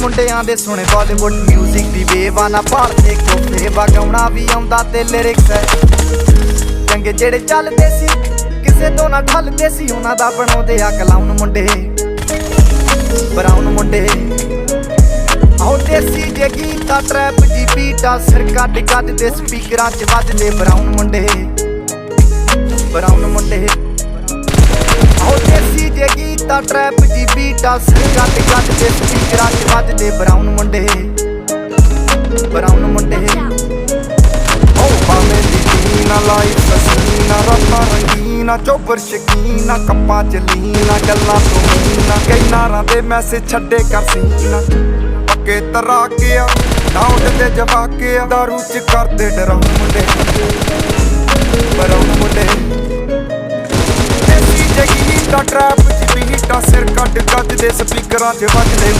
ਮੁੰਡਿਆਂ ਦੇ ਸੁਣੇ ਬਾਲੀਵੁੱਡ ਮਿਊਜ਼ਿਕ ਦੀ ਵੇਵਾ ਨਾ ਭਾਲਦੇ ਕੋਫੇ ਵਗਾਉਣਾ ਵੀ ਆਉਂਦਾ ਤੇ ਲਿਰਿਕਸ ਹੈ ਚੰਗੇ ਜਿਹੜੇ ਚੱਲਦੇ ਸੀ ਕਿਸੇ ਤੋਂ ਨਾ ਠੱਲਦੇ ਸੀ ਉਹਨਾਂ ਦਾ ਬਣਾਉਂਦੇ ਆ ਕਲਾਉਨ ਮੁੰਡੇ ਬਰਾਉਨ ਮੁੰਡੇ ਆਹ ਦੇਸੀ ਜੇ ਗੀਤਾ ਟਰੈਪ ਜੀ ਬੀਟਾ ਸਿਰ ਕੱਢ ਕੱਢ ਦੇ ਸਪੀਕਰਾਂ 'ਚ ਵੱਜਦੇ ਬਰਾਉਨ ਮੁੰਡੇ ਆਹ ਦੇਸੀ ਜੇ ਗੀਤਾ ਟਰੈਪ ਜੀ ਬੀਟਾ ਸਿਰ ਕੱਢ ਕੱਢ ਦੇ ਸਪੀਕਰਾਂ 'ਚ ਵੱਜਦੇ ਬਰਾਉਨ ਮੁੰਡੇ ਭਾਵੇਂ ਦੀਨਾ ਲਾਈਫ ਸਸੀਨਾ ਰਾਤਾਂ ਰੰਗੀਨਾ ਚੋਬਰ ਸ਼ਕੀਨਾ ਕੱਪਾਂ ਚ ਲੀਨਾ ਗੱਲਾਂ ਤੋਂ ਮੀਨਾ ਕਈ ਨਾਰਾਂ ਦੇ ਮੈਸੇਜ ਛੱਡੇ ਕਰ ਸੀਨਾ ਪੱਕੇ ਤਰਾ ਕੇ ਆ ਨਾ ਉੱਡਦੇ ਜਵਾਕੇ ਆ ਦਾਰੂ ਚ ਕਰਦੇ ਡਰਾਉਣ ਮੁੰਡੇ ਬਰਾਉਨ ਮੁੰਡੇ ਦੇਸੀ ਜਗੀ ਦਾ ਟਰੈਪ ਚ ਬੀਟਾ ਸਿਰ ਕੱਢ ਕੱਢ ਦੇ ਸਪੀਕਰਾਂ ਚ ਵੱਜਦੇ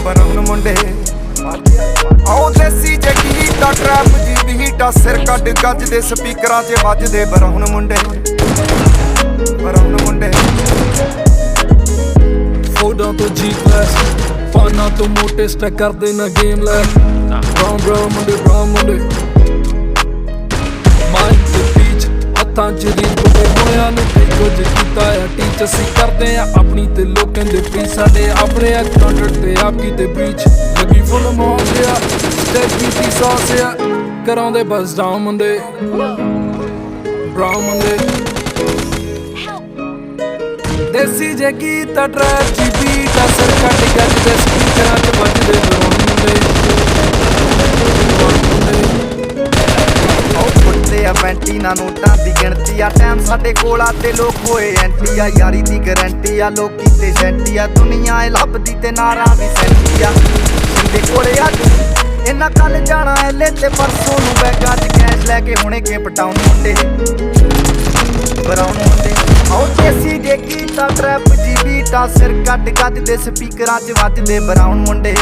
ਬਰਾਉਨ ਮੁੰਡੇ ਆਹ ਦੇਸੀ ਜਗੀ ਦਾ ਟਰੈਪ ਜੀ ਬੀਟਾ ਸਿਰ ਕੱਢ ਕੱਢ ਦੇ ਸਪੀਕਰਾਂ 'ਚ ਵੱਜਦੇ ਬਰਾਉਨ ਮੁੰਡੇ ਫੋਟੋਆਂ ਤੋਂ ਜੀ ਕਲਾਸ ਫਾਨਾਂ ਤੋਂ ਮੋਟੇ ਸਟੈਕ ਕਰਦੇ ਨਾ ਗੇਮ ਲੈ ਬਰਾਉਨ ਮੁੰਡੇ ਮਾਈਕ ਤੇ ਪੀਚ ਹੱਥਾਂ 'ਚ ਰੀਲ ਬੁੱਢੇ ਹੋਇਆਂ ਨੂੰ ਕਈ ਕੁਝ ਕੀਤਾ ਆ ਟੀਚ ਅਸੀਂ ਕਰਦੇ ਆ ਆਪਣੀ ਤੇ ਲੋਕਾਂ ਦੇ ਪ੍ਰੀ ਸਾਡੇ ਆਪਣੇ ਆ ਕੰਟਰੈਕਟ ਤੇ ਆਪ ਕੀਤੇ ਬ੍ਰੀਚ ਲੱਗੀ ਫੁੱਲ ਮੌਜਿਆ ਸਟੈਕ ਕੀਤੀ ਸੌਸ ਆ ਕਰਾਉਂਦੇ ਬਸ ਡਾਊਨ ਮੁੰਡੇ ਬਰਾਉਨ ਮੁੰਡੇ ਦੇਸੀ ਜੇ ਗੀਤਾ ਟਰੈਪ ਜੀ ਬੀਟਾ ਸਿਰ ਕੱਢ ਕੱਢ ਦੇ ਸਪੀਕਰਾਂ 'ਚ ਵੱਜਦੇ ਬਰਾਉਨ ਮੁੰਡੇ ਆ ਬੈਂਟੀ ਨਾ ਨੋਟਾਂ ਦੀ ਗਿਣਤੀ ਆ ਟਾਈਮ ਸਾਡੇ ਕੋਲ ਆ ਤੇ ਲੋਕ ਹੋਏ ਐਂਟੀ ਆ ਯਾਰੀ ਦੀ ਗਰੰਟੀ ਆ ਲੋਕੀ ਤੇ ਸੈਂਟੀ ਆ ਦੁਨੀਆ ਏ ਲੱਭਦੀ ਤੇ ਨਾਰਾਂ ਵੀ ਸੈਂਟੀ ਆ ਦੇ ਕੋਲੇ ਅੱਜ ਇਹਨਾਂ ਕੱਲ ਜਾਣਾ ਐਲੇ ਤੇ ਪਰਸੋਂ ਨੂੰ ਬੈਗਾਂ 'ਚ ਕੈਸ਼ ਲੈ ਕੇ ਹੁਣੇ ਕੇ ਪਟਾਉਣ ਮੁੰਡੇ ਬਰਾਉਨ ਮੁੰਡੇ ਆਹ ਦੇਸੀ ਜੇ ਗੀਤਾ ਟਰੈਪ ਜੀ ਬੀਟਾ ਸਿਰ ਕੱਢ ਕੱਢ ਦੇ ਸਪੀਕਰਾਂ 'ਚ ਵੱਜਦੇ ਬਰਾਉਨ ਮੁੰਡੇ